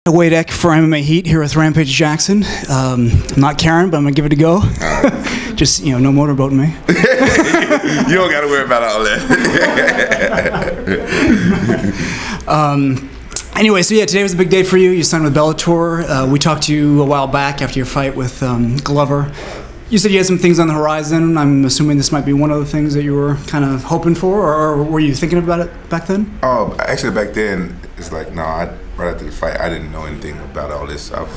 Wade for MMA Heat here with Rampage Jackson. I'm not Karyn, but I'm gonna give it a go. Just no motorboating me. You don't gotta worry about all that. Anyway, so yeah, today was a big day for you. You signed with Bellator. We talked to you a while back after your fight with Glover. You said you had some things on the horizon. I'm assuming this might be one of the things that you were kind of hoping for, or were you thinking about it back then? Oh, actually, back then it's like right after the fight, I didn't know anything about all this. I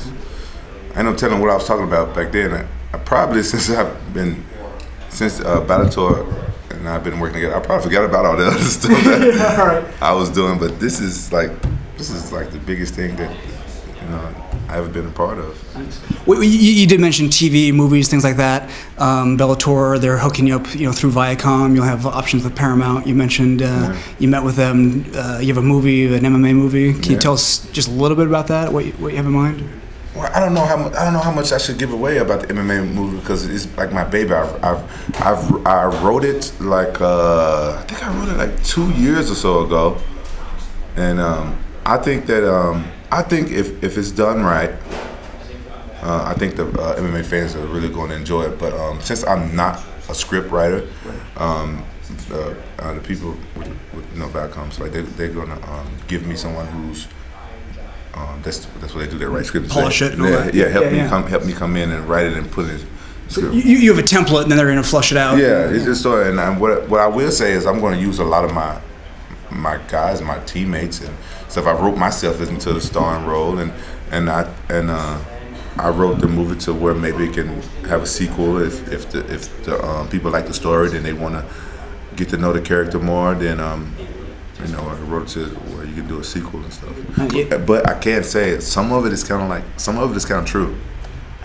ended up telling what I was talking about back then. I probably since Bellator and I've been working together, I probably forgot about all the other stuff that I was doing. But this is like the biggest thing that I've ever been a part of. Well, you did mention TV, movies, things like that. Bellator, they're hooking you up, through Viacom. You'll have options with Paramount. You mentioned you met with them. You have a movie, an MMA movie. Can you tell us just a little bit about that? What you have in mind? Well, I don't know how much I should give away about the MMA movie because it's like my baby. I wrote it like I think I wrote it like 2 years or so ago, and I think that if it's done right, I think the MMA fans are really going to enjoy it. But since I'm not a script writer, the people with Viacom, like they're going to give me someone who's that's what they do. They write scripts. Polish it. Help me come in and write it and put it. So you have a template, and then they're going to flush it out. Yeah, it's just so. And what I will say is I'm going to use a lot of my guys, my teammates, and stuff. I wrote myself into the starring role, and I wrote the movie to where maybe it can have a sequel if the people like the story, then they want to get to know the character more. Then I wrote it to where you can do a sequel and stuff. But I can't say it. Some of it is kind of true.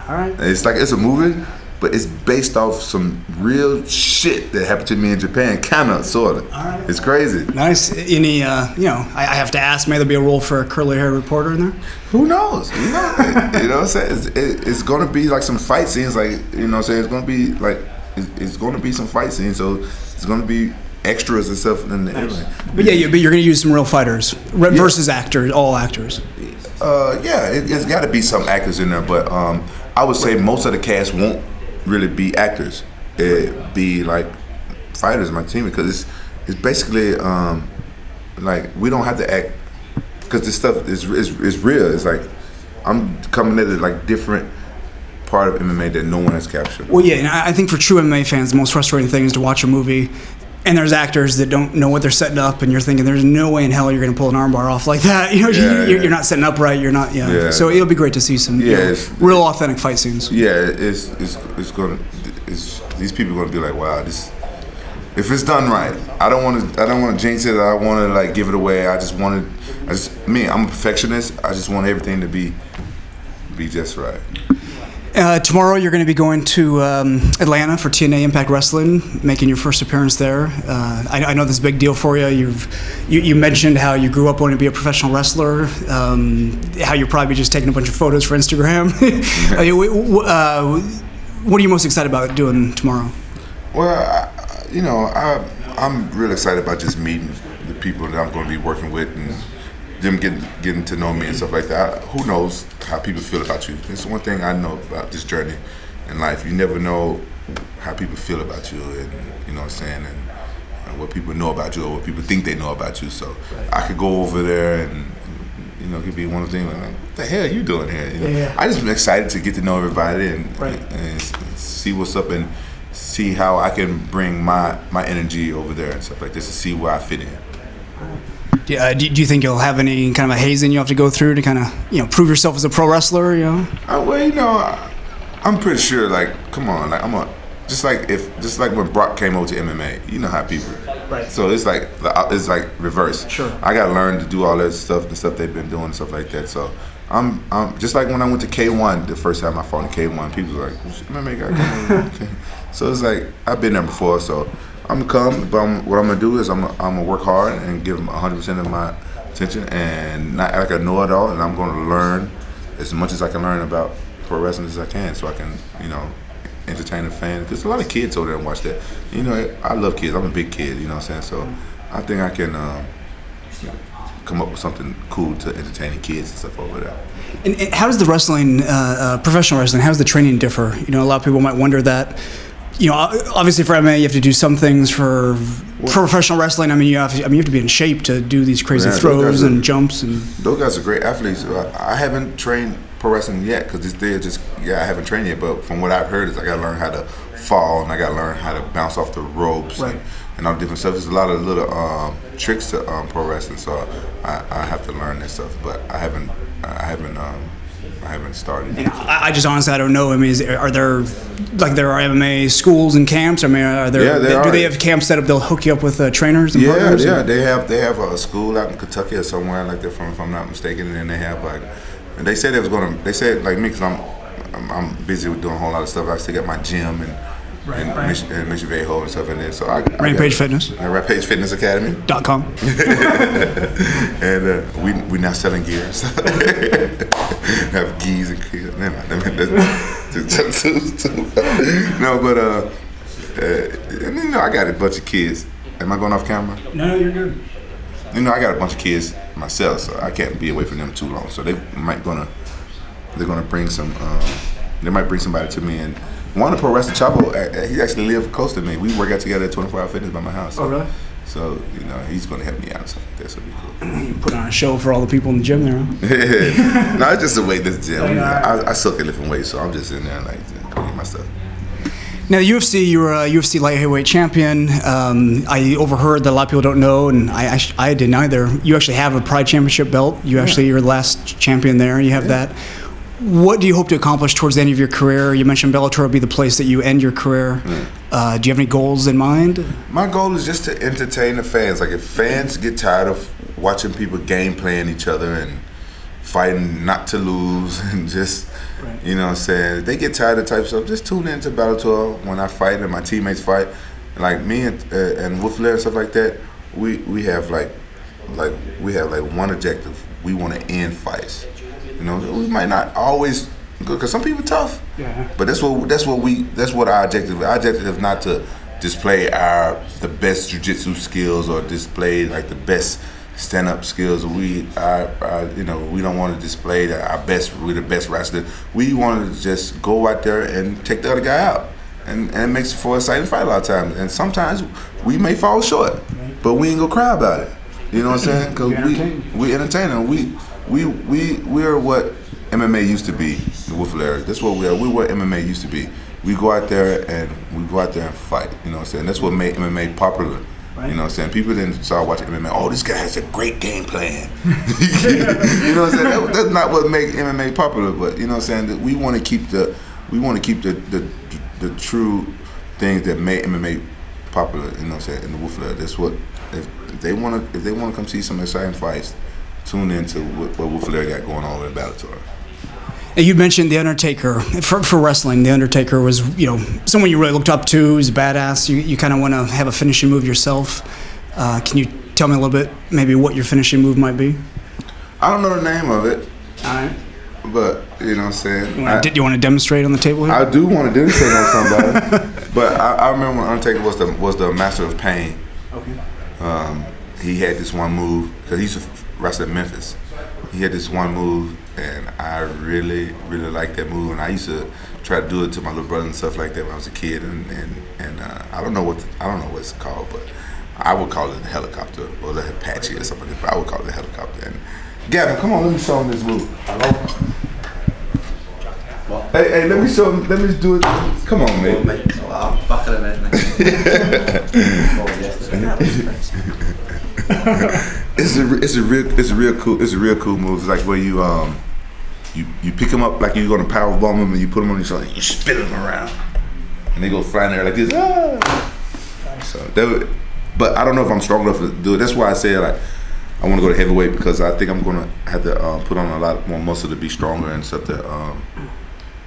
All right. It's like it's a movie, but it's based off some real shit that happened to me in Japan, kinda, sorta. All right. It's crazy. Nice. Any, I have to ask, may there be a role for a curly-haired reporter in there? Who knows? You know what I'm saying? It's gonna be like some fight scenes, like It's gonna be like it's gonna be some fight scenes, so it's gonna be extras and stuff. And everything. But you're gonna use some real fighters versus actors, all actors. It's got to be some actors in there, but I would say most of the cast won't really be actors. It be like fighters in my team because it's basically like we don't have to act because this stuff is real. It's like I'm coming at it like different part of MMA that no one has captured. Well, yeah, and I think for true MMA fans, the most frustrating thing is to watch a movie and there's actors that don't know what they're setting up, and you're thinking there's no way in hell you're going to pull an armbar off like that. You're not setting up right. You're not. So it'll be great to see some real authentic fight scenes. Yeah, it's these people are going to be like, wow, this. If it's done right, I don't want to jinx it. I don't want to like give it away. I'm a perfectionist. I just want everything to be just right. Tomorrow you're going to be going to Atlanta for TNA Impact Wrestling, making your first appearance there. I know this is a big deal for you. You mentioned how you grew up wanting to be a professional wrestler, how you're probably just taking a bunch of photos for Instagram. What are you most excited about doing tomorrow? Well, I'm really excited about just meeting the people that I'm going to be working with and them getting to know me and stuff like that. Who knows how people feel about you? It's one thing I know about this journey in life. You never know how people feel about you, and you know what I'm saying, and what people know about you or what people think they know about you. So I could go over there and it could be one of the things like, what the hell are you doing here? I just been excited to get to know everybody and see what's up and see how I can bring my energy over there and stuff like this to see where I fit in. Do you think you'll have any kind of a hazing you have to go through to kind of prove yourself as a pro wrestler? I'm pretty sure. Like, come on, like just like when Brock came over to MMA, you know how people. Right. So it's like reverse. Sure. I got to learn to do all that stuff, the stuff they've been doing and stuff like that. So I'm just like when I went to K1 the first time I fought in K1, people were like, MMA guy come over. So it's like I've been there before, so. I'm gonna come, but what I'm gonna do is I'm gonna work hard and give them 100% of my attention and not act like I know it all. And I'm gonna learn as much as I can learn about pro wrestling as I can, so I can, entertain the fans. Because a lot of kids over there and watch that. I love kids. I'm a big kid. You know what I'm saying? So I think I can come up with something cool to entertain the kids and stuff over there. And how does the wrestling, professional wrestling, how does the training differ? You know, a lot of people might wonder that. You know, obviously for MMA you have to do some things. For professional wrestling, I mean, you have to be in shape to do these crazy throws and jumps. And those guys are great athletes. I haven't trained pro wrestling yet because I haven't trained yet. But from what I've heard is I got to learn how to fall and I got to learn how to bounce off the ropes and all different stuff. There's a lot of little tricks to pro wrestling, so I have to learn that stuff. But I haven't started. I just honestly I don't know. I mean, are there MMA schools and camps? I mean, are there? Do they have camps set up? They'll hook you up with trainers. And partners, yeah. They have a school out in Kentucky or somewhere like that, if I'm not mistaken. And then they have and they said they was gonna. They said like me because I'm busy with doing a whole lot of stuff. I still got my gym and Mission Viejo and stuff in there. So Rampage Fitness. Rampage Fitness Academy.com. And we now selling gears. Have geese and gears. Never mind. No, but you know, I got a bunch of kids. Am I going off camera? No, you're good. You know, I got a bunch of kids myself, so I can't be away from them too long. So they're gonna bring some. They might bring somebody to me and. One of the pro wrestling Chavo, he actually lived close to me. We work out together at 24 Hour Fitness by my house. So, oh, really? So, you know, he's going to help me out and stuff like that, so it'll be cool. You put on a show for all the people in the gym there, huh? No, it's just the weight this gym. I suck at lifting weights, so I'm just in there like doing my stuff. Now, the UFC, you were a UFC light heavyweight champion. I overheard that a lot of people don't know, and I didn't either. You actually have a Pride Championship belt. You're the last champion there. You have that. What do you hope to accomplish towards the end of your career? You mentioned Bellator will be the place that you end your career. Do you have any goals in mind? My goal is just to entertain the fans. Like if fans get tired of watching people game playing each other and fighting not to lose and just, you know what I'm saying, they get tired of type stuff, just tune into Bellator when I fight and my teammates fight. Like me and Wolfler and stuff like that, we have like one objective. We want to end fights. You know, we might not always go because some people are tough. Yeah. But that's what our objective is. Our objective is not to display the best jiu-jitsu skills or display like the best stand-up skills. We don't want to display that we're the best wrestler. We want to just go out there and take the other guy out. And it makes for an exciting fight a lot of times. And sometimes we may fall short, but we ain't gonna cry about it. You know what I'm saying? Because we entertain. We're what MMA used to be, the Wolfler. That's what we are. We're what MMA used to be. We go out there and fight. You know what I'm saying? That's what made MMA popular. Right. You know what I'm saying? People didn't start watching MMA. Oh, this guy has a great game plan. You know what I'm saying? That's not what made MMA popular. But you know what I'm saying? We want to keep the true things that made MMA popular. You know what I'm saying? In the Wolfler. That's what if they want to come see some exciting fights. Tune into what Wolfler got going on with Bellator. You mentioned the Undertaker. For wrestling, the Undertaker was, you know, someone you really looked up to. He's a badass. You kind of want to have a finishing move yourself. Can you tell me a little bit, maybe what your finishing move might be? I don't know the name of it. All right. But you know what I'm saying. Did you want to demonstrate on the table here? I do want to demonstrate on somebody. But I remember when Undertaker was the master of pain. Okay. He had this one move because he used to wrestle in Memphis. He had this one move, and I really liked that move. And I used to try to do it to my little brother and stuff like that when I was a kid. And I don't know what it's called, but I would call it the helicopter or the Apache or something. But I would call it the helicopter. And Gavin, come on, let me show him this move. Hey, let me show him. Let me do it. Come on, man. I'm fucking It's a real cool move. It's like where you pick them up like you're gonna power bomb them and you put them on your shoulder and you spin them around and they go flying there like this. So but I don't know if I'm strong enough to do it. That's why I say like I want to go to heavyweight because I think I'm gonna have to put on a lot more muscle to be stronger and stuff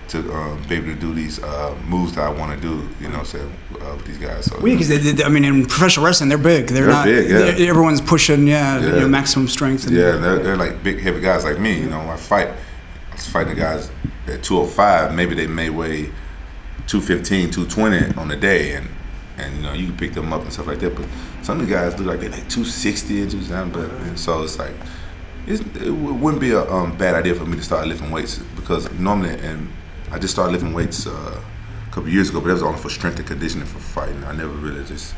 to be able to do these moves that I want to do, you know, with these guys. So, because I mean, in professional wrestling, they're big. They're not big. Yeah. Everyone's pushing, you know, maximum strength. And they're like big, heavy guys like me. You know, I was fighting the guys at 205. Maybe they may weigh 215, 220 on the day, and and you know you can pick them up and stuff like that. But some of the guys look like they're like 260 and 270, but so it's like it wouldn't be a bad idea for me to start lifting weights, because normally, and I just started lifting weights a couple years ago, but that was only for strength and conditioning for fighting. I never really just,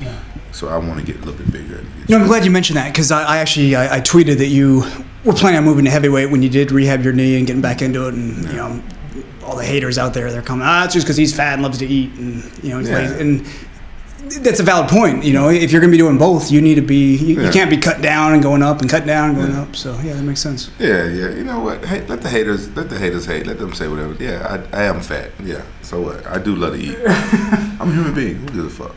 so I want to get a little bit bigger. No, I'm glad you mentioned that, because I actually tweeted that you were planning on moving to heavyweight when you did rehab your knee and getting back into it, and you know, all the haters out there, they're coming, it's just because he's fat and loves to eat, and you know, he's lazy. And that's a valid point. You know, if you're going to be doing both, you need to be. You can't be cut down and going up and cut down and going up. So yeah, that makes sense. Yeah. You know what? Hey, let the haters hate. Let them say whatever. Yeah, I am fat. Yeah. So what? I do love to eat. I'm a human being. Who gives a fuck?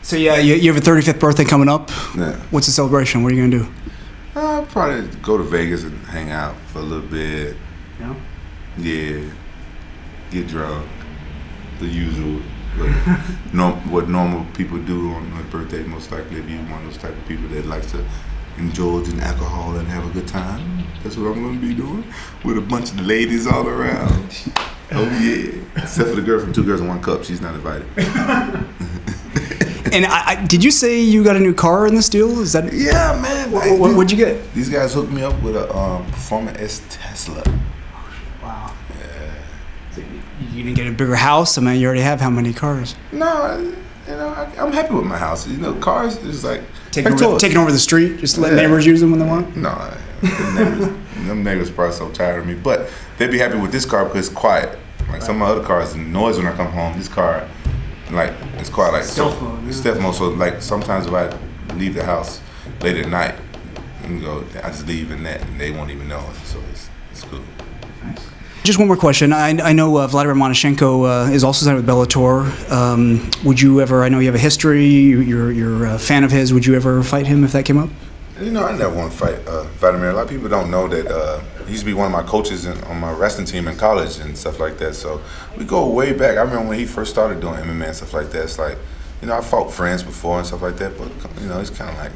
So yeah, you have a 35th birthday coming up. Yeah. What's the celebration? What are you going to do? I'll probably go to Vegas and hang out for a little bit. Yeah. Yeah. Get drunk. The usual. What normal people do on their birthday, most likely, if you're one of those type of people that likes to indulge in alcohol and have a good time. That's what I'm going to be doing, with a bunch of ladies all around. Oh yeah, except for the girl from Two Girls in One Cup, she's not invited. And did you say you got a new car in this deal? Is that? Yeah, man. What'd you get? These guys hooked me up with a Performer S Tesla. Wow. You didn't get a bigger house? I mean, you already have how many cars? No, you know, I'm happy with my house. You know, cars is like taking over the street, just let neighbors use them when they want. No, them neighbors probably so tired of me. But they'd be happy with this car because it's quiet. Like some of my other cars, the noise when I come home. This car, like it's quiet. Like stealth mode. So like sometimes if I leave the house late at night and go, I just leave in that, and they won't even know it. So it's cool. Just one more question. I know Vladimir Monashenko is also signed with Bellator. Would you ever? I know you have a history. You're a fan of his. Would you ever fight him if that came up? You know, I never want to fight Vladimir. A lot of people don't know that he used to be one of my coaches on my wrestling team in college and stuff like that. So we go way back. I remember when he first started doing MMA and stuff like that. It's like, you know, I fought friends before and stuff like that, but you know, he's kind of like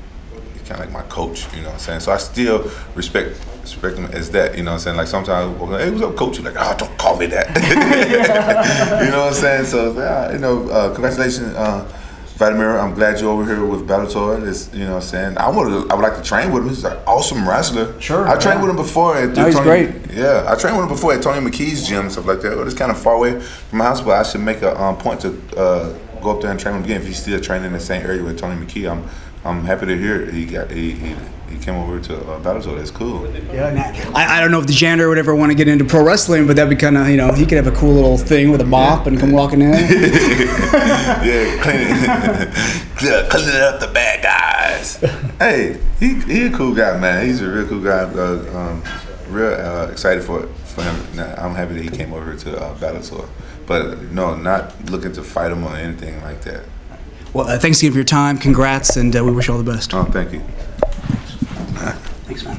my coach. You know what I'm saying? So I still respect him as that, you know what I'm saying? Like sometimes, hey, what's up, coach? You're like, oh, don't call me that. You know what I'm saying? So, you know, congratulations, Vladimir. I'm glad you're over here with Bellator. It's, you know what I'm saying? I would like to train with him. He's an awesome wrestler. Sure. I trained with him before at he's great. Yeah, I trained with him before at Tony McKee's gym and stuff like that. But it's kind of far away from my house, but I should make a point to go up there and train with him again. If he's still training in the same area with Tony McKee, I'm happy to hear he came over to Bellator. That's cool. Yeah, I don't know if the janitor would ever want to get into pro wrestling, but that'd be kind of, you know, he could have a cool little thing with a mop and come walking in. Yeah, cleaning up the bad guys. Hey, he a cool guy, man. He's a real cool guy. Real excited for him. I'm happy that he came over to Bellator, but no, not looking to fight him or anything like that. Well, thanks again for your time. Congrats, and we wish you all the best. Oh, thank you. Thanks, man.